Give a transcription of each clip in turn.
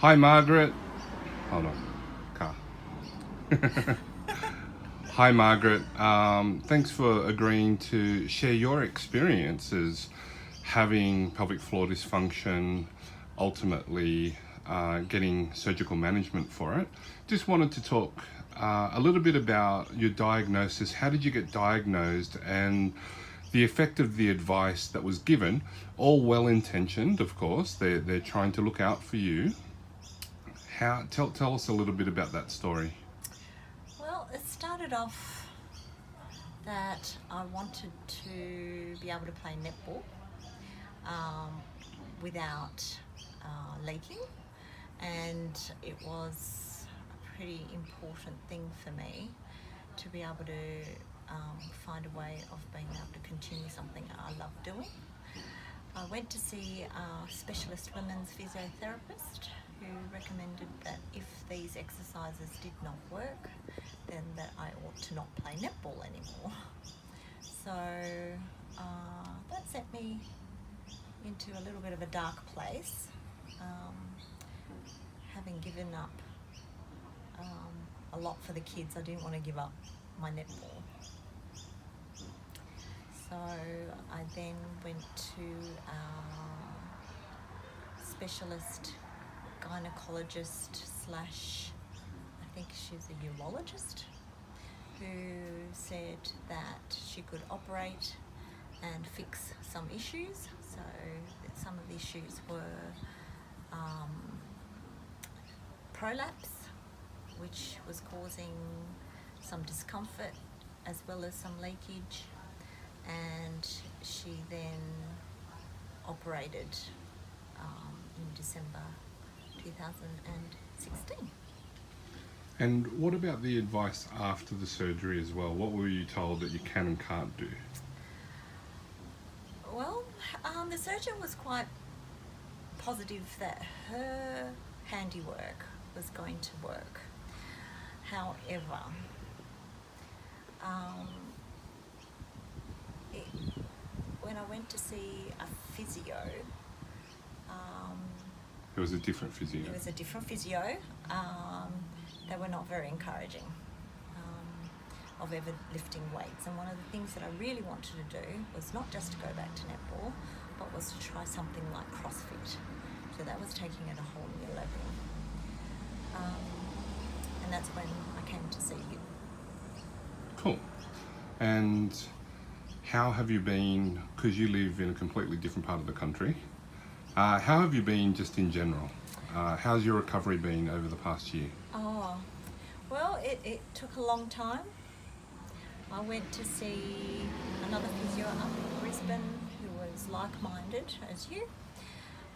Hi, Margaret. Hold on. Car. Hi, Margaret. Thanks for agreeing to share your experiences having pelvic floor dysfunction, ultimately getting surgical management for it. Just wanted to talk a little bit about your diagnosis. How did you get diagnosed and the effect of the advice that was given? All well intentioned, of course. They're trying to look out for you. Tell us a little bit about that story. Well, it started off that I wanted to be able to play netball um, without leaking, and it was a pretty important thing for me to be able to find a way of being able to continue something I love doing. I went to see a specialist women's physiotherapist who recommended that if these exercises did not work, then that I ought to not play netball anymore. So that sent me into a little bit of a dark place, um, having given up a lot for the kids. I didn't want to give up my netball. So I then went to a specialist gynecologist slash, I think she's a urologist, who said that she could operate and fix some issues. So some of the issues were prolapse, which was causing some discomfort as well as some leakage, and she then operated in December 2016. And what about the advice after the surgery as well? What were you told that you can and can't do? Well, the surgeon was quite positive that her handiwork was going to work. However, when I went to see a physio, It was a different physio. it was a different physio. They were not very encouraging of ever lifting weights. And one of the things that I really wanted to do was not just to go back to netball, but was to try something like CrossFit. So that was taking it a whole new level. And that's when I came to see you. Cool. And how have you been, because you live in a completely different part of the country, how have you been just in general? How's your recovery been over the past year? Oh, well, it took a long time. I went to see another physio up in Brisbane who was like-minded as you,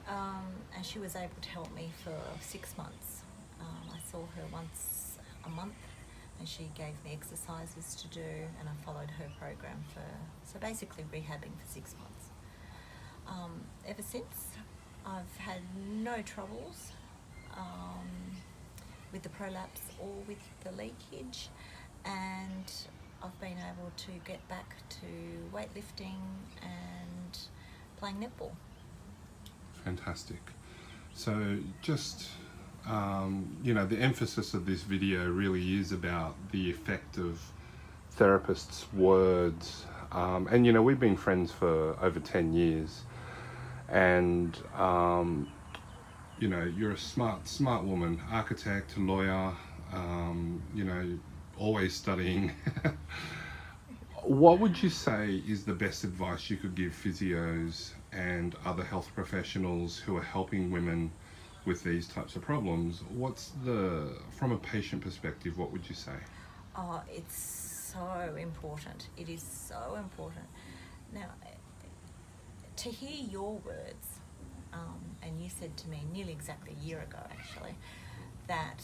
and she was able to help me for 6 months. I saw her once a month, and she gave me exercises to do, and I followed her program so basically rehabbing for 6 months. Ever since, I've had no troubles with the prolapse or with the leakage, and I've been able to get back to weightlifting and playing netball. Fantastic. So just, the emphasis of this video really is about the effect of therapists' words. And, we've been friends for over 10 years. And, you're a smart woman, architect, lawyer, always studying. What would you say is the best advice you could give physios and other health professionals who are helping women with these types of problems? From a patient perspective, what would you say? Oh, it's so important. It is so important. Now, to hear your words, and you said to me nearly exactly a year ago actually, that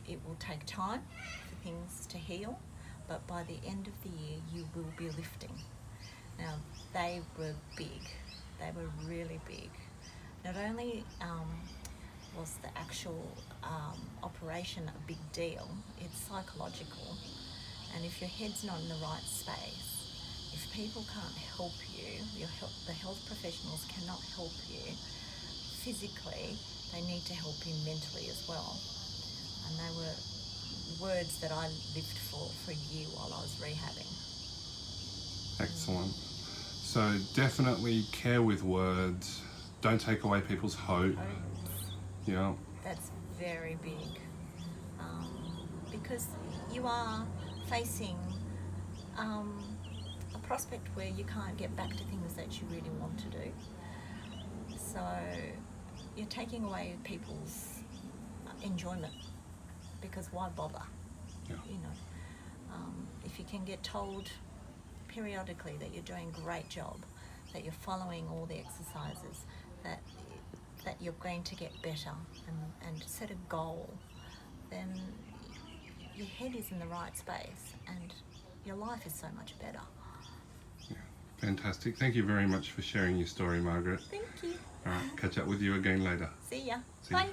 it will take time for things to heal, but by the end of the year you will be lifting. Now, they were big. They were really big. Not only was the actual operation a big deal, it's psychological. And if your head's not in the right space, if people can't help you, the health professionals cannot help you physically, they need to help him mentally as well. And they were words that I lived for a year while I was rehabbing. Excellent. So definitely care with words. Don't take away people's hope. Yeah. That's very big, because you are facing a prospect where you can't get back to things that you really want to do. So you're taking away people's enjoyment, because why bother? Yeah. You know, if you can get told periodically that you're doing a great job, that you're following all the exercises, that you're going to get better, and set a goal, then your head is in the right space and your life is so much better. Yeah. Fantastic. Thank you very much for sharing your story, Margaret. Thank you. All right, catch up with you again later. See ya. See ya. Bye.